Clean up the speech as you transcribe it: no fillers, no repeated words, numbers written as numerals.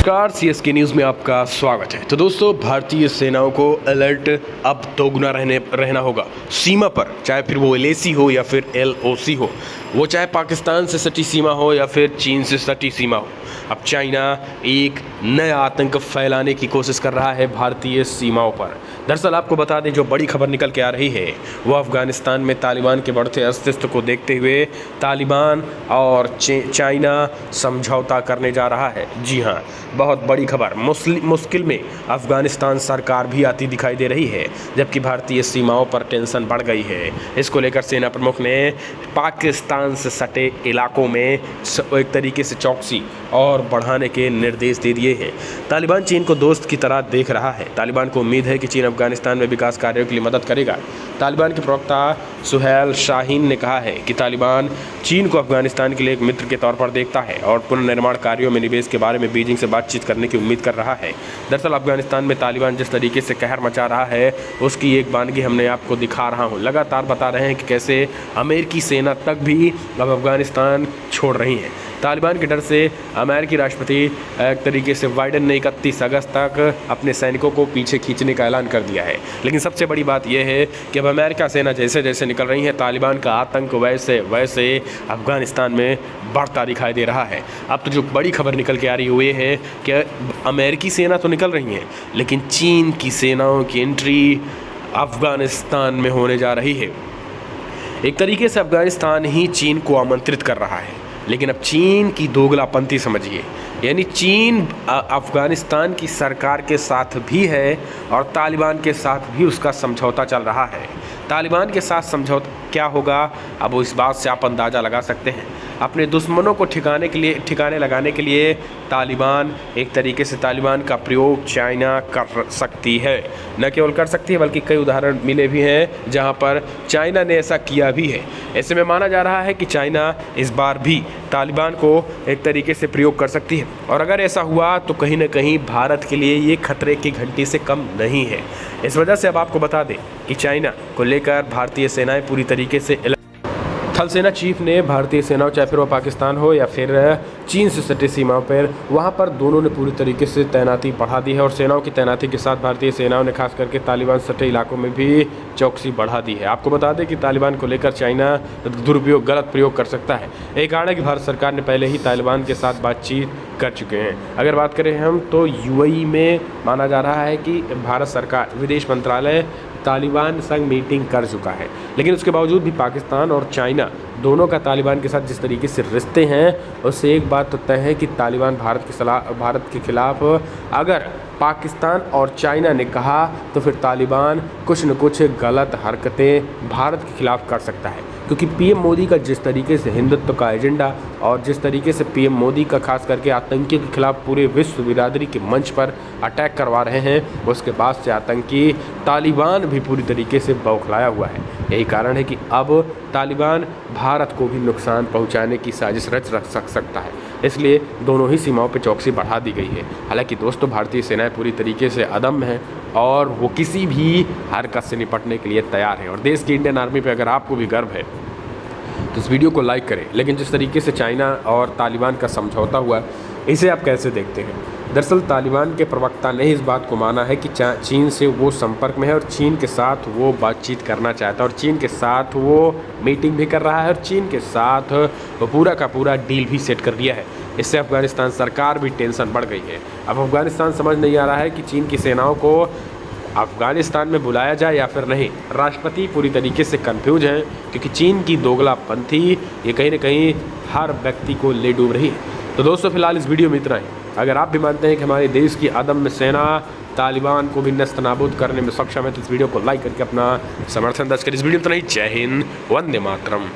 नमस्कार, CSK news में आपका स्वागत है। तो दोस्तों, भारतीय सेनाओं को अलर्ट अब दोगुना रहना होगा सीमा पर, चाहे फिर वो एलएसी हो या फिर एलओसी हो, वो चाहे पाकिस्तान से सटी सीमा हो या फिर चीन से सटी सीमा हो। अब चाइना एक नया आतंक फैलाने की कोशिश कर रहा है भारतीय सीमाओं पर। दरअसल आपको बता दें, जो बड़ी खबर निकल के आ रही है वो अफगानिस्तान में तालिबान के बढ़ते अस्तित्व को देखते हुए तालिबान और चाइना समझौता करने जा रहा है। जी हाँ, बहुत बड़ी खबर। मुश्किल में अफगानिस्तान सरकार भी आती दिखाई दे रही है, जबकि भारतीय सीमाओं पर टेंशन बढ़ गई है। इसको लेकर सेना प्रमुख ने पाकिस्तान से सटे इलाकों में एक तरीके से चौकसी और बढ़ाने के निर्देश दे दिए हैं। तालिबान चीन को दोस्त की तरह देख रहा है। तालिबान को उम्मीद है कि चीन अफगानिस्तान में विकास कार्यों के लिए मदद करेगा। तालिबान के प्रवक्ता सुहेल शाहीन ने कहा है कि तालिबान चीन को अफगानिस्तान के लिए एक मित्र के तौर पर देखता है और पुनर्निर्माण कार्यों में निवेश के बारे में बीजिंग से बातचीत करने की उम्मीद कर रहा है। दरअसल अफगानिस्तान में तालिबान जिस तरीके से कहर मचा रहा है, उसकी एक बानगी हमने आपको दिखा रहा हूँ। लगातार बता रहे हैं कि कैसे अमेरिकी सेना तक भी अब अफगानिस्तान छोड़ रही है। तालिबान के डर से अमेरिकी राष्ट्रपति एक तरीके से बाइडेन ने 31 अगस्त तक अपने सैनिकों को पीछे खींचने का ऐलान कर दिया है। लेकिन सबसे बड़ी बात यह है कि अब अमेरिका सेना जैसे जैसे निकल रही है, तालिबान का आतंक वैसे वैसे अफगानिस्तान में बढ़ता दिखाई दे रहा है। अब तो जो बड़ी खबर निकल के आ रही हुई है कि अमेरिकी सेना तो निकल रही है, लेकिन चीन की सेनाओं की एंट्री अफगानिस्तान में होने जा रही है। एक तरीके से अफगानिस्तान ही चीन को आमंत्रित कर रहा है। लेकिन अब चीन की दोगलापंथी समझिए, यानी चीन अफगानिस्तान की सरकार के साथ भी है और तालिबान के साथ भी उसका समझौता चल रहा है। तालिबान के साथ समझौता क्या होगा, अब इस बात से आप अंदाज़ा लगा सकते हैं। अपने दुश्मनों को ठिकाने लगाने के लिए तालिबान एक तरीके से तालिबान का प्रयोग चाइना कर सकती है। न केवल कर सकती है, बल्कि कई उदाहरण मिले भी हैं जहां पर चाइना ने ऐसा किया भी है। ऐसे में माना जा रहा है कि चाइना इस बार भी तालिबान को एक तरीके से प्रयोग कर सकती है, और अगर ऐसा हुआ तो कहीं ना कहीं भारत के लिए ये खतरे की घंटी से कम नहीं है। इस वजह से अब आपको बता दें कि चाइना को लेकर भारतीय सेनाएं पूरी तरीके से थल सेना चीफ ने भारतीय सेनाओं, चाहे फिर वो पाकिस्तान हो या फिर चीन से सटी सीमाओं पर, वहाँ पर दोनों ने पूरी तरीके से तैनाती बढ़ा दी है। और सेनाओं की तैनाती के साथ भारतीय सेनाओं ने खास करके तालिबान सटे इलाकों में भी चौकसी बढ़ा दी है। आपको बता दें कि तालिबान को लेकर चाइना गलत प्रयोग कर सकता है। एक कारण है कि भारत सरकार ने पहले ही तालिबान के साथ बातचीत कर चुके हैं। अगर बात करें हम तो यूएई में माना जा रहा है कि भारत सरकार विदेश मंत्रालय तालिबान संग मीटिंग कर चुका है। लेकिन उसके बावजूद भी पाकिस्तान और चाइना दोनों का तालिबान के साथ जिस तरीके से रिश्ते हैं, उससे एक बात तो तय है कि तालिबान भारत के खिलाफ अगर पाकिस्तान और चाइना ने कहा तो फिर तालिबान कुछ न कुछ गलत हरकतें भारत के खिलाफ कर सकता है। क्योंकि पीएम मोदी का जिस तरीके से हिंदुत्व का एजेंडा और जिस तरीके से पीएम मोदी का खास करके आतंकियों के खिलाफ पूरे विश्व बिरादरी के मंच पर अटैक करवा रहे हैं, उसके बाद से आतंकी तालिबान भी पूरी तरीके से बौखलाया हुआ है। यही कारण है कि अब तालिबान भारत को भी नुकसान पहुंचाने की साजिश रच सकता है। इसलिए दोनों ही सीमाओं पर चौकसी बढ़ा दी गई है। हालांकि दोस्तों, भारतीय सेनाएं पूरी तरीके से अदम्य है और वो किसी भी हरकत से निपटने के लिए तैयार है। और देश की इंडियन आर्मी पे अगर आपको भी गर्व है तो इस वीडियो को लाइक करें। लेकिन जिस तरीके से चाइना और तालिबान का समझौता हुआ, इसे आप कैसे देखते हैं? दरअसल तालिबान के प्रवक्ता ने इस बात को माना है कि चीन से वो संपर्क में है और चीन के साथ वो बातचीत करना चाहता है और चीन के साथ वो मीटिंग भी कर रहा है और चीन के साथ वो पूरा का पूरा डील भी सेट कर दिया है। इससे अफगानिस्तान सरकार भी टेंशन बढ़ गई है। अब अफगानिस्तान समझ नहीं आ रहा है कि चीन की सेनाओं को अफगानिस्तान में बुलाया जाए या फिर नहीं। राष्ट्रपति पूरी तरीके से कंफ्यूज हैं, क्योंकि चीन की दोगलापंथी ये कहीं ना कहीं हर व्यक्ति को ले डूब रही है। तो दोस्तों, फिलहाल इस वीडियो में इतना ही। अगर आप भी मानते हैं कि हमारे देश की अदम्य सेना तालिबान को भी नस्त नाबूद करने में सक्षम है, तो इस वीडियो को लाइक करके अपना समर्थन दर्ज करें। इस वीडियो में इतना ही। जय हिंद, वंदे मातरम।